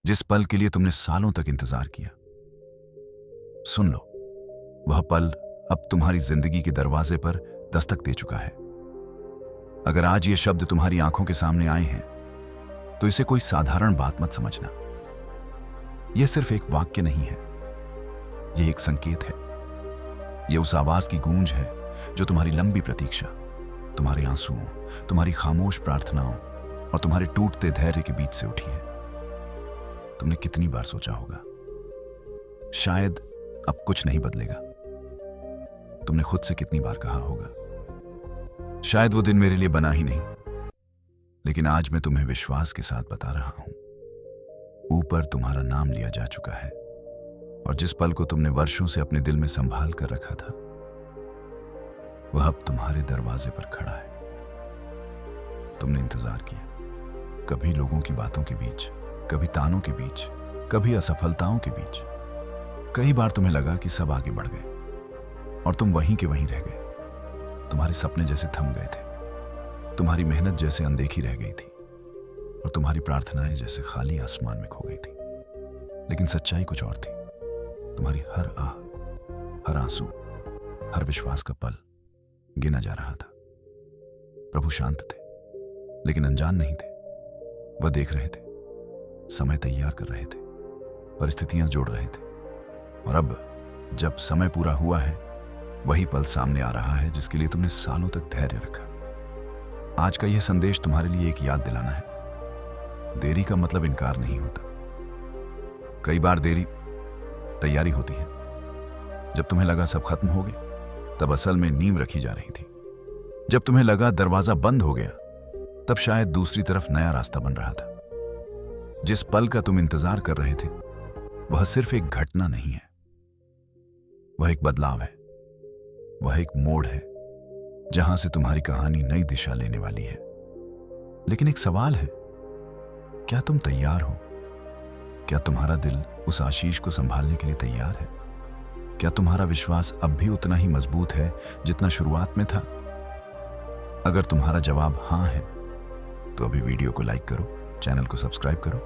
जिस पल के लिए तुमने सालों तक इंतजार किया। सुन लो, वह पल अब तुम्हारी जिंदगी के दरवाजे पर दस्तक दे चुका है। अगर आज ये शब्द तुम्हारी आंखों के सामने आए हैं तो इसे कोई साधारण बात मत समझना। यह सिर्फ एक वाक्य नहीं है, यह एक संकेत है। यह उस आवाज की गूंज है जो तुम्हारी लंबी प्रतीक्षा, तुम्हारे आंसुओं, तुम्हारी खामोश प्रार्थनाओं और तुम्हारे टूटते धैर्य के बीच से उठी है। तुमने कितनी बार सोचा होगा, शायद अब कुछ नहीं बदलेगा। तुमने खुद से कितनी बार कहा होगा, शायद वो दिन मेरे लिए बना ही नहीं। लेकिन आज मैं तुम्हें विश्वास के साथ बता रहा हूं, ऊपर तुम्हारा नाम लिया जा चुका है और जिस पल को तुमने वर्षों से अपने दिल में संभाल कर रखा था, वह अब तुम्हारे दरवाजे पर खड़ा है। तुमने इंतजार किया, कभी लोगों की बातों के बीच, कभी तानों के बीच, कभी असफलताओं के बीच। कई बार तुम्हें लगा कि सब आगे बढ़ गए और तुम वहीं के वहीं रह गए। तुम्हारे सपने जैसे थम गए थे, तुम्हारी मेहनत जैसे अनदेखी रह गई थी और तुम्हारी प्रार्थनाएं जैसे खाली आसमान में खो गई थी। लेकिन सच्चाई कुछ और थी। तुम्हारी हर आह, हर आंसू, हर विश्वास का पल गिना जा रहा था। प्रभु शांत थे, लेकिन अनजान नहीं थे। वह देख रहे थे, समय तैयार कर रहे थे, परिस्थितियां जोड़ रहे थे। और अब जब समय पूरा हुआ है, वही पल सामने आ रहा है जिसके लिए तुमने सालों तक धैर्य रखा। आज का यह संदेश तुम्हारे लिए एक याद दिलाना है, देरी का मतलब इनकार नहीं होता। कई बार देरी तैयारी होती है। जब तुम्हें लगा सब खत्म हो गया, तब असल में नींव रखी जा रही थी। जब तुम्हें लगा दरवाजा बंद हो गया, तब शायद दूसरी तरफ नया रास्ता बन रहा था। जिस पल का तुम इंतजार कर रहे थे, वह सिर्फ एक घटना नहीं है, वह एक बदलाव है, वह एक मोड़ है जहां से तुम्हारी कहानी नई दिशा लेने वाली है। लेकिन एक सवाल है, क्या तुम तैयार हो? क्या तुम्हारा दिल उस आशीष को संभालने के लिए तैयार है? क्या तुम्हारा विश्वास अब भी उतना ही मजबूत है जितना शुरुआत में था? अगर तुम्हारा जवाब हां है, तो अभी वीडियो को लाइक करो, चैनल को सब्सक्राइब करो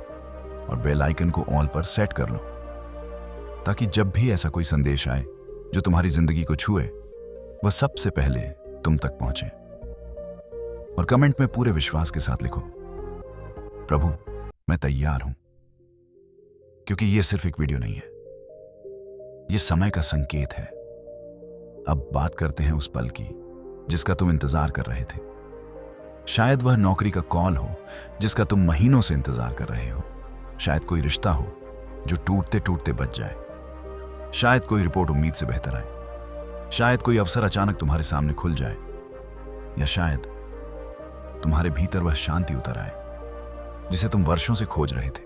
और बेल आइकन को ऑल पर सेट कर लो, ताकि जब भी ऐसा कोई संदेश आए जो तुम्हारी जिंदगी को छुए, वह सबसे पहले तुम तक पहुंचे। और कमेंट में पूरे विश्वास के साथ लिखो, प्रभु मैं तैयार हूं। क्योंकि यह सिर्फ एक वीडियो नहीं है, यह समय का संकेत है। अब बात करते हैं उस पल की जिसका तुम इंतजार कर रहे थे। शायद वह नौकरी का कॉल हो जिसका तुम महीनों से इंतजार कर रहे हो। शायद कोई रिश्ता हो जो टूटते टूटते बच जाए। शायद कोई रिपोर्ट उम्मीद से बेहतर आए। शायद कोई अवसर अचानक तुम्हारे सामने खुल जाए, या शायद तुम्हारे भीतर वह शांति उतर आए जिसे तुम वर्षों से खोज रहे थे।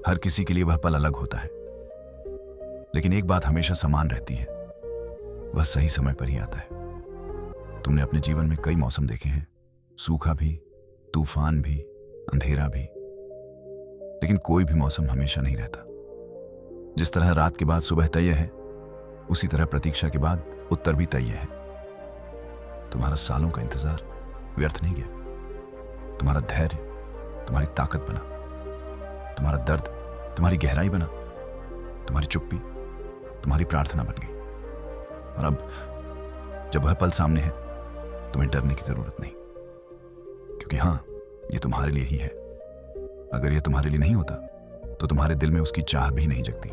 हर किसी के लिए वह पल अलग होता है, लेकिन एक बात हमेशा समान रहती है, वह सही समय पर ही आता है। तुमने अपने जीवन में कई मौसम देखे हैं, सूखा भी, तूफान भी, अंधेरा भी, लेकिन कोई भी मौसम हमेशा नहीं रहता। जिस तरह रात के बाद सुबह तय है, उसी तरह प्रतीक्षा के बाद उत्तर भी तय है। तुम्हारा सालों का इंतजार व्यर्थ नहीं गया। तुम्हारा धैर्य तुम्हारी ताकत बना, तुम्हारा दर्द तुम्हारी गहराई बना, तुम्हारी चुप्पी तुम्हारी प्रार्थना बन गई। और अब जब वह पल सामने है, तुम्हें डरने की जरूरत नहीं, क्योंकि हां, यह तुम्हारे लिए ही है। अगर यह तुम्हारे लिए नहीं होता, तो तुम्हारे दिल में उसकी चाह भी नहीं जगती।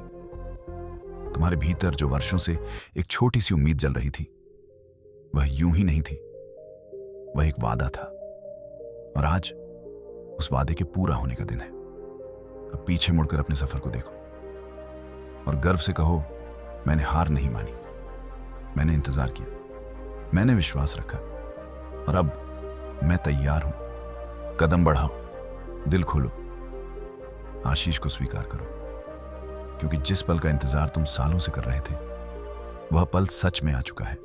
तुम्हारे भीतर जो वर्षों से एक छोटी सी उम्मीद जल रही थी, वह यूं ही नहीं थी, वह एक वादा था। और आज उस वादे के पूरा होने का दिन है। अब पीछे मुड़कर अपने सफर को देखो और गर्व से कहो, मैंने हार नहीं मानी, मैंने इंतजार किया, मैंने विश्वास रखा, और अब मैं तैयार हूं। कदम बढ़ाओ, दिल खोलो, आशीष को स्वीकार करो, क्योंकि जिस पल का इंतजार तुम सालों से कर रहे थे, वह पल सच में आ चुका है।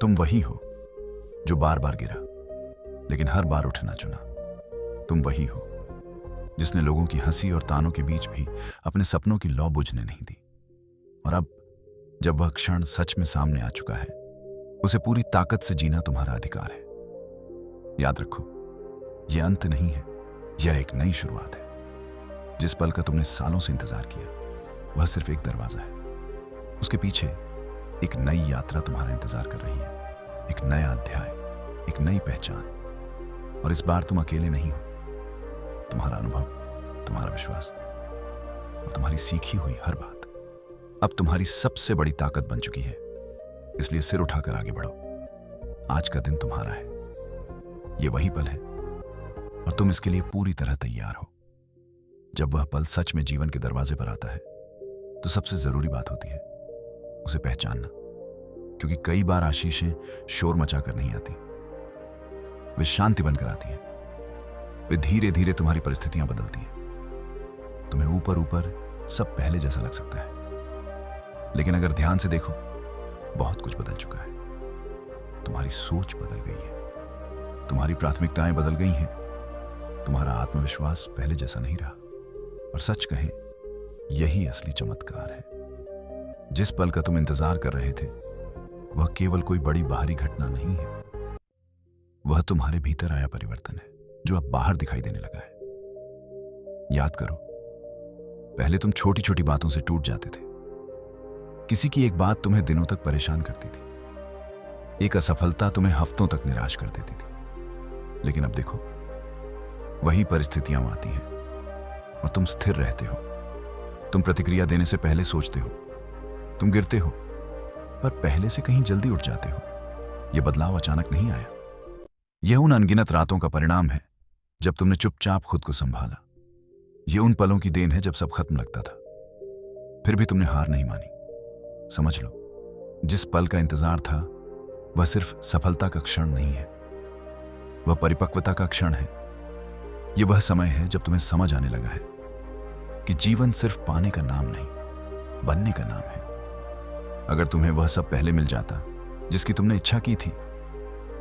तुम वही हो जो बार बार गिरा, लेकिन हर बार उठना चुना। तुम वही हो जिसने लोगों की हंसी और तानों के बीच भी अपने सपनों की लौ बुझने नहीं दी। और अब जब वह क्षण सच में सामने आ चुका है, उसे पूरी ताकत से जीना तुम्हारा अधिकार है। याद रखो, यह अंत नहीं है, यह एक नई शुरुआत है। जिस पल का तुमने सालों से इंतजार किया वह सिर्फ एक दरवाजा है। उसके पीछे एक नई यात्रा तुम्हारा इंतजार कर रही है, एक नया अध्याय, एक नई पहचान। और इस बार तुम अकेले नहीं हो। तुम्हारा अनुभव, तुम्हारा विश्वास और तुम्हारी सीखी हुई हर बात अब तुम्हारी सबसे बड़ी ताकत बन चुकी है। इसलिए सिर उठाकर आगे बढ़ो। आज का दिन तुम्हारा है, यह वही पल है और तुम इसके लिए पूरी तरह तैयार हो। जब वह पल सच में जीवन के दरवाजे पर आता है तो सबसे जरूरी बात होती है उसे पहचानना, क्योंकि कई बार आशीषें शोर मचाकर नहीं आती, वे शांति बनकर आती हैं। वे धीरे धीरे तुम्हारी परिस्थितियां बदलती हैं। तुम्हें ऊपर ऊपर सब पहले जैसा लग सकता है, लेकिन अगर ध्यान से देखो बहुत कुछ बदल चुका है। तुम्हारी सोच बदल गई है, तुम्हारी प्राथमिकताएं बदल गई हैं, तुम्हारा आत्मविश्वास पहले जैसा नहीं रहा। और सच कहें, यही असली चमत्कार है। जिस पल का तुम इंतजार कर रहे थे वह केवल कोई बड़ी बाहरी घटना नहीं है, वह तुम्हारे भीतर आया परिवर्तन है जो अब बाहर दिखाई देने लगा है। याद करो, पहले तुम छोटी छोटी बातों से टूट जाते थे। किसी की एक बात तुम्हें दिनों तक परेशान करती थी, एक असफलता तुम्हें हफ्तों तक निराश कर देती थी। लेकिन अब देखो, वही परिस्थितियां आती हैं और तुम स्थिर रहते हो। तुम प्रतिक्रिया देने से पहले सोचते हो, तुम गिरते हो पर पहले से कहीं जल्दी उठ जाते हो। यह बदलाव अचानक नहीं आया, यह उन अनगिनत रातों का परिणाम है जब तुमने चुपचाप खुद को संभाला। यह उन पलों की देन है जब सब खत्म लगता था, फिर भी तुमने हार नहीं मानी। समझ लो, जिस पल का इंतजार था वह सिर्फ सफलता का क्षण नहीं है, वह परिपक्वता का क्षण है। यह वह समय है जब तुम्हें समझ आने लगा है कि जीवन सिर्फ पाने का नाम नहीं, बनने का नाम है। अगर तुम्हें वह सब पहले मिल जाता जिसकी तुमने इच्छा की थी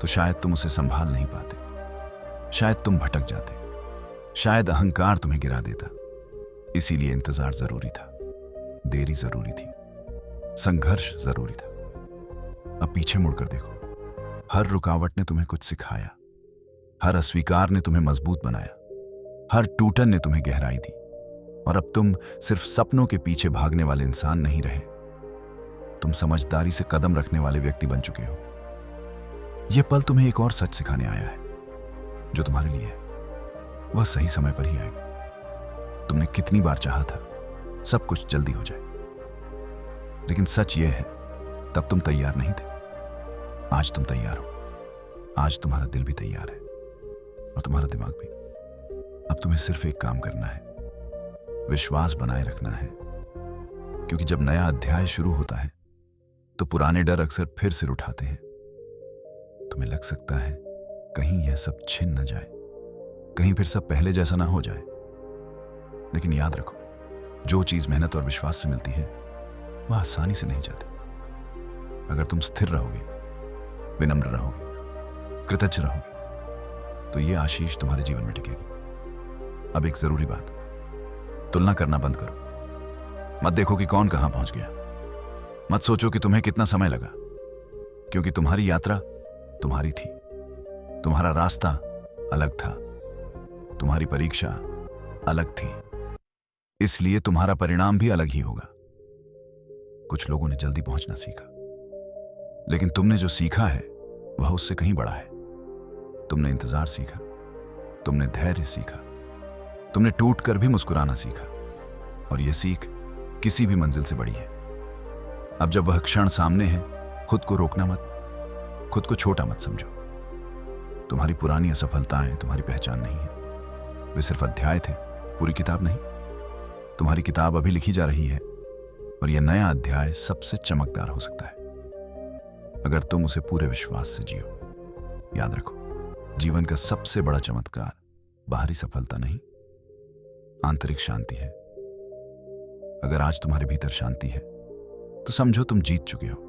तो शायद तुम उसे संभाल नहीं पाते, शायद तुम भटक जाते, शायद अहंकार तुम्हें गिरा देता। इसीलिए इंतजार जरूरी था, देरी जरूरी थी, संघर्ष जरूरी था। अब पीछे मुड़कर देखो, हर रुकावट ने तुम्हें कुछ सिखाया, हर अस्वीकार ने तुम्हें मजबूत बनाया, हर टूटन ने तुम्हें गहराई दी। और अब तुम सिर्फ सपनों के पीछे भागने वाले इंसान नहीं रहे, तुम समझदारी से कदम रखने वाले व्यक्ति बन चुके हो। यह पल तुम्हें एक और सच सिखाने आया है, जो तुम्हारे लिए है वह सही समय पर ही आएगा। तुमने कितनी बार चाहा था सब कुछ जल्दी हो जाए, लेकिन सच यह है तब तुम तैयार नहीं थे। आज तुम तैयार हो, आज तुम्हारा दिल भी तैयार है और तुम्हारा दिमाग भी। अब तुम्हें सिर्फ एक काम करना है, विश्वास बनाए रखना है, क्योंकि जब नया अध्याय शुरू होता है तो पुराने डर अक्सर फिर सिर उठाते हैं। तुम्हें लग सकता है कहीं यह सब छिन न जाए, कहीं फिर सब पहले जैसा ना हो जाए। लेकिन याद रखो, जो चीज मेहनत और विश्वास से मिलती है वह आसानी से नहीं जाती। अगर तुम स्थिर रहोगे, विनम्र रहोगे, कृतज्ञ रहोगे, तो यह आशीष तुम्हारे जीवन में टिकेगी। अब एक जरूरी बात, तुलना करना बंद करो। मत देखो कि कौन कहां पहुंच गया, मत सोचो कि तुम्हें कितना समय लगा, क्योंकि तुम्हारी यात्रा तुम्हारी थी, तुम्हारा रास्ता अलग था, तुम्हारी परीक्षा अलग थी, इसलिए तुम्हारा परिणाम भी अलग ही होगा। कुछ लोगों ने जल्दी पहुंचना सीखा, लेकिन तुमने जो सीखा है वह उससे कहीं बड़ा है। तुमने इंतजार सीखा, तुमने धैर्य सीखा, तुमने टूटकर भी मुस्कुराना सीखा, और यह सीख किसी भी मंजिल से बड़ी है। अब जब वह क्षण सामने है, खुद को रोकना मत, खुद को छोटा मत समझो। तुम्हारी पुरानी असफलताएं तुम्हारी पहचान नहीं है, वे सिर्फ अध्याय थे, पूरी किताब नहीं। तुम्हारी किताब अभी लिखी जा रही है और यह नया अध्याय सबसे चमकदार हो सकता है अगर तुम उसे पूरे विश्वास से जियो। याद रखो, जीवन का सबसे बड़ा चमत्कार बाहरी सफलता नहीं, आंतरिक शांति है। अगर आज तुम्हारे भीतर शांति है तो समझो तुम जीत चुके हो।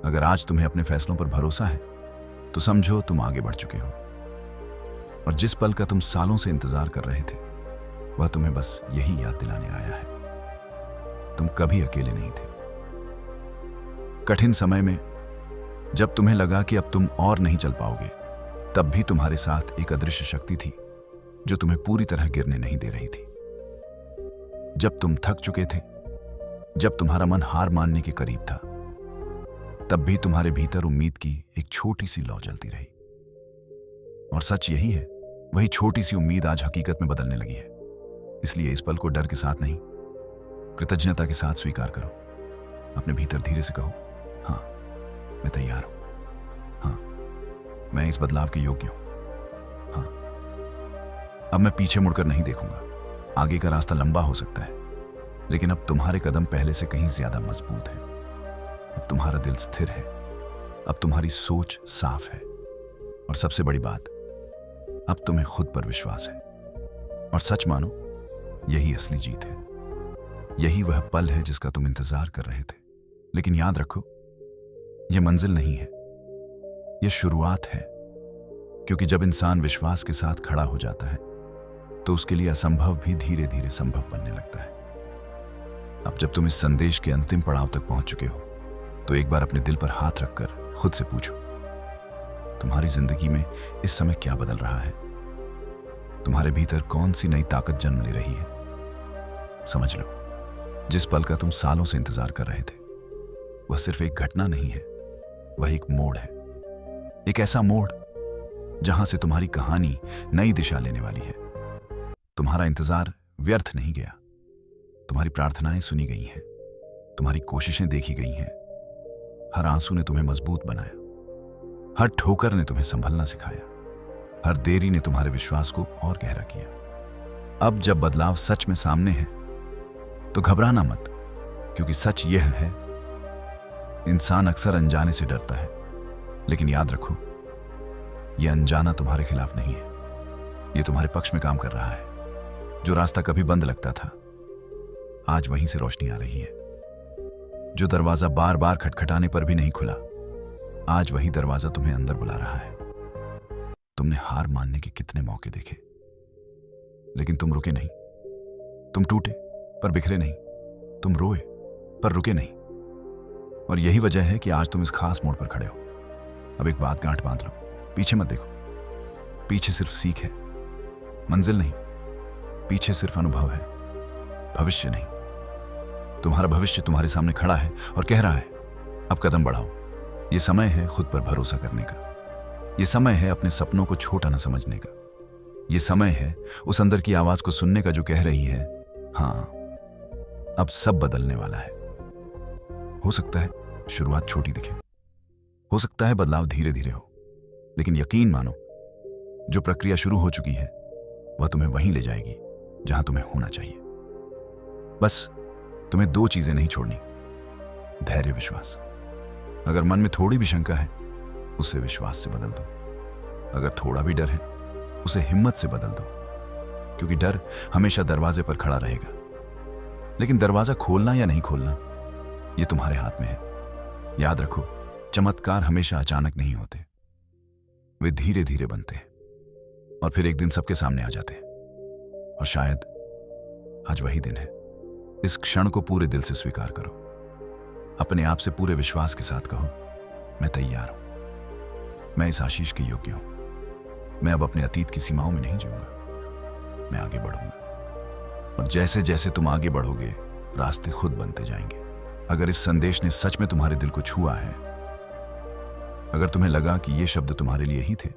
अगर आज तुम्हें अपने फैसलों पर भरोसा है तो समझो तुम आगे बढ़ चुके हो। और जिस पल का तुम सालों से इंतजार कर रहे थे वह तुम्हें बस यही याद दिलाने आया है, तुम कभी अकेले नहीं थे। कठिन समय में जब तुम्हें लगा कि अब तुम और नहीं चल पाओगे, तब भी तुम्हारे साथ एक अदृश्य शक्ति थी जो तुम्हें पूरी तरह गिरने नहीं दे रही थी। जब तुम थक चुके थे, जब तुम्हारा मन हार मानने के करीब था, तब भी तुम्हारे भीतर उम्मीद की एक छोटी सी लौ जलती रही। और सच यही है, वही छोटी सी उम्मीद आज हकीकत में बदलने लगी है। इसलिए इस पल को डर के साथ नहीं, कृतज्ञता के साथ स्वीकार करो। अपने भीतर धीरे से कहो, हाँ मैं तैयार हूं, हाँ मैं इस बदलाव के योग्य हूं, हाँ अब मैं पीछे मुड़कर नहीं देखूंगा। आगे का रास्ता लंबा हो सकता है, लेकिन अब तुम्हारे कदम पहले से कहीं ज्यादा मजबूत हैं। अब तुम्हारा दिल स्थिर है, अब तुम्हारी सोच साफ है, और सबसे बड़ी बात, अब तुम्हें खुद पर विश्वास है। और सच मानो, यही असली जीत है। यही वह पल है जिसका तुम इंतजार कर रहे थे। लेकिन याद रखो, यह मंजिल नहीं है, यह शुरुआत है। क्योंकि जब इंसान विश्वास के साथ खड़ा हो जाता है, तो उसके लिए असंभव भी धीरे धीरे संभव बनने लगता है। अब जब तुम इस संदेश के अंतिम पड़ाव तक पहुंच चुके हो, तो एक बार अपने दिल पर हाथ रखकर खुद से पूछो, तुम्हारी जिंदगी में इस समय क्या बदल रहा है? तुम्हारे भीतर कौन सी नई ताकत जन्म ले रही है? समझ लो, जिस पल का तुम सालों से इंतजार कर रहे थे, वह सिर्फ एक घटना नहीं है, वह एक मोड़ है। एक ऐसा मोड़ जहां से तुम्हारी कहानी नई दिशा लेने वाली है। तुम्हारा इंतजार व्यर्थ नहीं गया। तुम्हारी प्रार्थनाएं सुनी गई हैं, तुम्हारी कोशिशें देखी गई हैं। हर आंसू ने तुम्हें मजबूत बनाया, हर ठोकर ने तुम्हें संभलना सिखाया, हर देरी ने तुम्हारे विश्वास को और गहरा किया। अब जब बदलाव सच में सामने है, तो घबराना मत, क्योंकि सच यह है, इंसान अक्सर अनजाने से डरता है। लेकिन याद रखो, यह अनजाना तुम्हारे खिलाफ नहीं है, यह तुम्हारे पक्ष में काम कर रहा है। जो रास्ता कभी बंद लगता था, आज वहीं से रोशनी आ रही है। जो दरवाजा बार बार खटखटाने पर भी नहीं खुला, आज वही दरवाजा तुम्हें अंदर बुला रहा है। तुमने हार मानने के कितने मौके देखे, लेकिन तुम रुके नहीं। तुम टूटे पर बिखरे नहीं, तुम रोए पर रुके नहीं। और यही वजह है कि आज तुम इस खास मोड़ पर खड़े हो। अब एक बात गांठ बांध लो, पीछे मत देखो। पीछे सिर्फ सीख है, मंजिल नहीं। पीछे सिर्फ अनुभव है, भविष्य नहीं। तुम्हारा भविष्य तुम्हारे सामने खड़ा है और कह रहा है, अब कदम बढ़ाओ। यह समय है खुद पर भरोसा करने का। यह समय है अपने सपनों को छोटा न समझने का। यह समय है उस अंदर की आवाज को सुनने का जो कह रही है, हाँ अब सब बदलने वाला है। हो सकता है शुरुआत छोटी दिखे, हो सकता है बदलाव धीरे धीरे हो, लेकिन यकीन मानो, जो प्रक्रिया शुरू हो चुकी है वह तुम्हें वहीं ले जाएगी जहां तुम्हें होना चाहिए। बस तुम्हें दो चीजें नहीं छोड़नी, धैर्य, विश्वास। अगर मन में थोड़ी भी शंका है, उसे विश्वास से बदल दो। अगर थोड़ा भी डर है, उसे हिम्मत से बदल दो। क्योंकि डर हमेशा दरवाजे पर खड़ा रहेगा, लेकिन दरवाजा खोलना या नहीं खोलना, यह तुम्हारे हाथ में है। याद रखो, चमत्कार हमेशा अचानक नहीं होते, वे धीरे धीरे बनते हैं और फिर एक दिन सबके सामने आ जाते हैं। और शायद आज वही दिन है। इस क्षण को पूरे दिल से स्वीकार करो। अपने आप से पूरे विश्वास के साथ कहो, मैं तैयार हूं, मैं इस आशीष के योग्य हूं। मैं अब अपने अतीत की सीमाओं में नहीं जीऊंगा, मैं आगे बढ़ूंगा। और जैसे जैसे तुम आगे बढ़ोगे, रास्ते खुद बनते जाएंगे। अगर इस संदेश ने सच में तुम्हारे दिल को छुआ है, अगर तुम्हें लगा कि ये शब्द तुम्हारे लिए ही थे,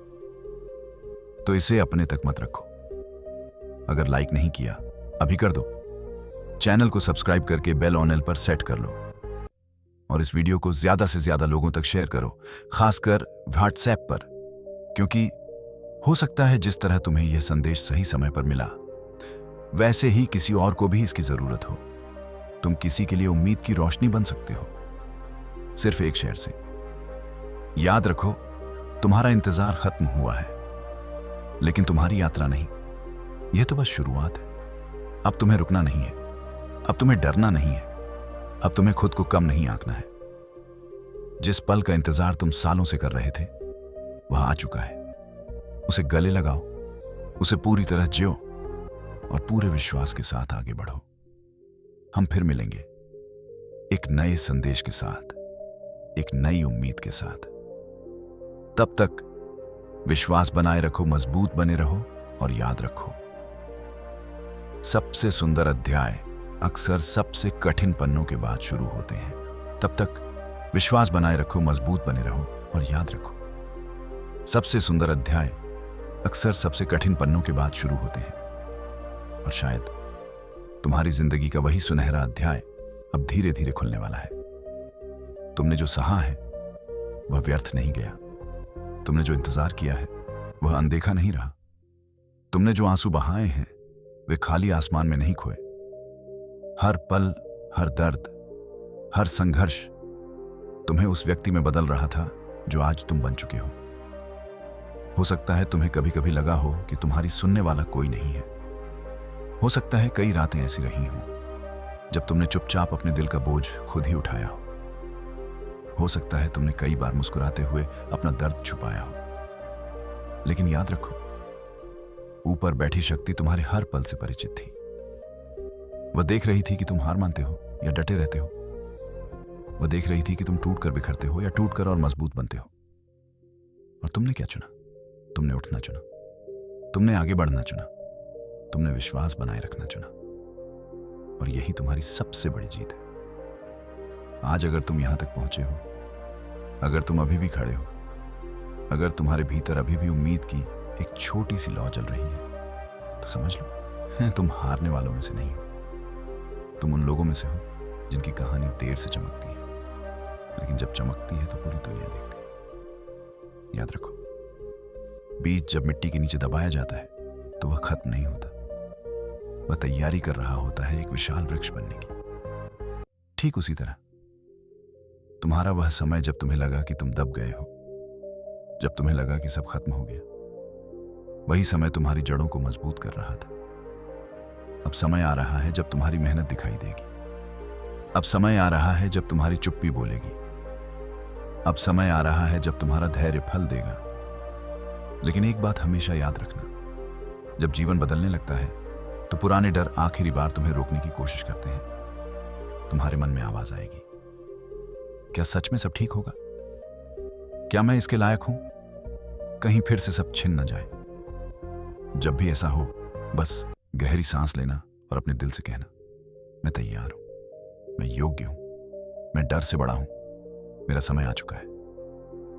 तो इसे अपने तक मत रखो। अगर लाइक नहीं किया, अभी कर दो। चैनल को सब्सक्राइब करके बेल ऑन पर सेट कर लो और इस वीडियो को ज्यादा से ज्यादा लोगों तक शेयर करो, खासकर व्हाट्सएप पर, क्योंकि हो सकता है जिस तरह तुम्हें यह संदेश सही समय पर मिला, वैसे ही किसी और को भी इसकी जरूरत हो। तुम किसी के लिए उम्मीद की रोशनी बन सकते हो, सिर्फ एक शेयर से। याद रखो, तुम्हारा इंतजार खत्म हुआ है, लेकिन तुम्हारी यात्रा नहीं। यह तो बस शुरुआत है। अब तुम्हें रुकना नहीं है, अब तुम्हें डरना नहीं है, अब तुम्हें खुद को कम नहीं आंकना है। जिस पल का इंतजार तुम सालों से कर रहे थे, वह आ चुका है। उसे गले लगाओ, उसे पूरी तरह जियो और पूरे विश्वास के साथ आगे बढ़ो। हम फिर मिलेंगे एक नए संदेश के साथ, एक नई उम्मीद के साथ। तब तक विश्वास बनाए रखो, मजबूत बने रहो और याद रखो, सबसे सुंदर अध्याय अक्सर सबसे कठिन पन्नों के बाद शुरू होते हैं। तब तक विश्वास बनाए रखो, मजबूत बने रहो और याद रखो, सबसे सुंदर अध्याय अक्सर सबसे कठिन पन्नों के बाद शुरू होते हैं। और शायद तुम्हारी जिंदगी का वही सुनहरा अध्याय अब धीरे धीरे खुलने वाला है। तुमने जो सहा है वह व्यर्थ नहीं गया। तुमने जो इंतजार किया है वह अनदेखा नहीं रहा। तुमने जो आंसू बहाए हैं वे खाली आसमान में नहीं खोए। हर पल, हर दर्द, हर संघर्ष तुम्हें उस व्यक्ति में बदल रहा था जो आज तुम बन चुके हो सकता है तुम्हें कभी कभी लगा हो कि तुम्हारी सुनने वाला कोई नहीं है। हो सकता है कई रातें ऐसी रही हों जब तुमने चुपचाप अपने दिल का बोझ खुद ही उठाया हो सकता है तुमने कई बार मुस्कुराते हुए अपना दर्द छुपाया हो। लेकिन याद रखो, ऊपर बैठी शक्ति तुम्हारे हर पल से परिचित थी। वह देख रही थी कि तुम हार मानते हो या डटे रहते हो। वह देख रही थी कि तुम टूट कर बिखरते हो या टूट कर और मजबूत बनते हो। और तुमने क्या चुना? तुमने उठना चुना, तुमने आगे बढ़ना चुना, तुमने विश्वास बनाए रखना चुना। और यही तुम्हारी सबसे बड़ी जीत है। आज अगर तुम यहां तक पहुंचे हो, अगर तुम अभी भी खड़े हो, अगर तुम्हारे भीतर अभी भी उम्मीद की एक छोटी सी लौ जल रही है, तो समझ लो तुम हारने वालों में से नहीं हो। तुम उन लोगों में से हो जिनकी कहानी देर से चमकती है, लेकिन जब चमकती है तो पूरी दुनिया देखती है। याद रखो, बीज जब मिट्टी के नीचे दबाया जाता है तो वह खत्म नहीं होता। वह तैयारी कर रहा होता है एक विशाल वृक्ष बनने की। ठीक उसी तरह तुम्हारा वह समय जब तुम्हें लगा कि तुम दब गए हो, जब तुम्हें लगा कि सब खत्म हो गया, वही समय तुम्हारी जड़ों को मजबूत कर रहा था। अब समय आ रहा है जब तुम्हारी मेहनत दिखाई देगी। अब समय आ रहा है जब तुम्हारी चुप्पी बोलेगी। अब समय आ रहा है जब तुम्हारा धैर्य फल देगा। लेकिन एक बात हमेशा याद रखना, जब जीवन बदलने लगता है तो पुराने डर आखिरी बार तुम्हें रोकने की कोशिश करते हैं। तुम्हारे मन में आवाज आएगी, क्या सच में सब ठीक होगा? क्या मैं इसके लायक हूं? कहीं फिर से सब छिन न जाए। जब भी ऐसा हो, बस गहरी सांस लेना और अपने दिल से कहना, मैं तैयार हूं, मैं योग्य हूं, मैं डर से बड़ा हूं, मेरा समय आ चुका है।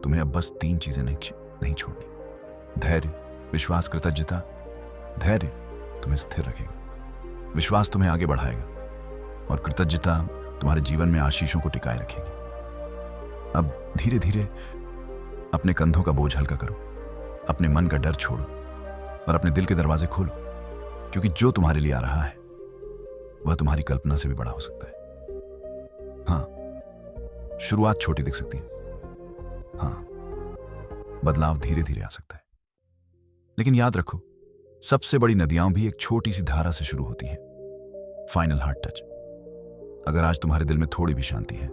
तुम्हें अब बस 3 चीजें नहीं छोड़नी: धैर्य, विश्वास, कृतज्ञता। धैर्य तुम्हें स्थिर रखेगा, विश्वास तुम्हें आगे बढ़ाएगा और कृतज्ञता तुम्हारे जीवन में आशीषों को टिकाए रखेगी। अब धीरे धीरे अपने कंधों का बोझ हल्का करो, अपने मन का डर छोड़ो और अपने दिल के दरवाजे खोलो, क्योंकि जो तुम्हारे लिए आ रहा है वह तुम्हारी कल्पना से भी बड़ा हो सकता है। हाँ, शुरुआत छोटी दिख सकती है। हाँ, बदलाव धीरे धीरे आ सकता है। लेकिन याद रखो, सबसे बड़ी नदियां भी एक छोटी सी धारा से शुरू होती हैं। Final heart touch. अगर आज तुम्हारे दिल में थोड़ी भी शांति है,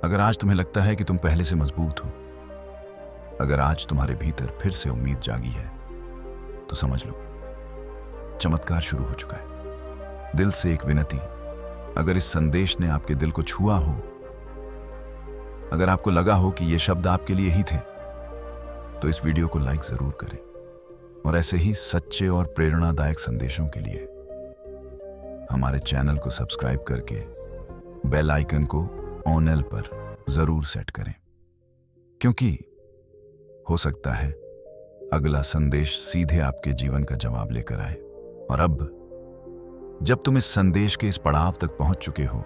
अगर आज तुम्हें लगता है कि तुम पहले से मजबूत हो, अगर आज तुम्हारे भीतर फिर से उम्मीद जागी है, तो समझ लो चमत्कार शुरू हो चुका है। दिल से एक विनती, अगर इस संदेश ने आपके दिल को छुआ हो, अगर आपको लगा हो कि ये शब्द आपके लिए ही थे, तो इस वीडियो को लाइक जरूर करें। और ऐसे ही सच्चे और प्रेरणादायक संदेशों के लिए हमारे चैनल को सब्सक्राइब करके बेल आइकन को ऑन एल पर जरूर सेट करें, क्योंकि हो सकता है अगला संदेश सीधे आपके जीवन का जवाब लेकर आए। और अब जब तुम इस संदेश के इस पड़ाव तक पहुंच चुके हो,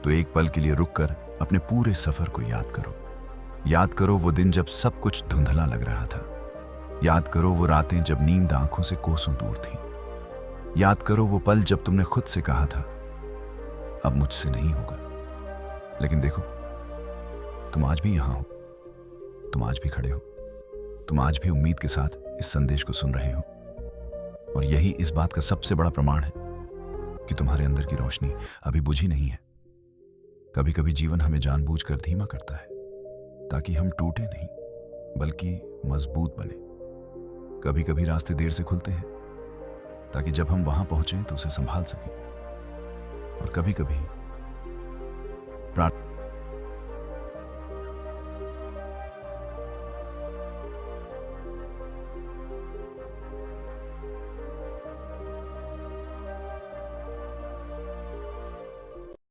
तो एक पल के लिए रुककर अपने पूरे सफर को याद करो। याद करो वो दिन जब सब कुछ धुंधला लग रहा था। याद करो वो रातें जब नींद आंखों से कोसों दूर थी। याद करो वो पल जब तुमने खुद से कहा था, अब मुझसे नहीं होगा। लेकिन देखो, तुम आज भी यहां हो, तुम आज भी खड़े हो, तुम आज भी उम्मीद के साथ इस संदेश को सुन रहे हो। और यही इस बात का सबसे बड़ा प्रमाण है कि तुम्हारे अंदर की रोशनी अभी बुझी नहीं है। कभी कभी जीवन हमें जानबूझकर धीमा करता है ताकि हम टूटे नहीं बल्कि मजबूत बने। कभी कभी रास्ते देर से खुलते हैं ताकि जब हम वहां पहुंचे तो उसे संभाल सकें। और कभी कभी प्रार्थना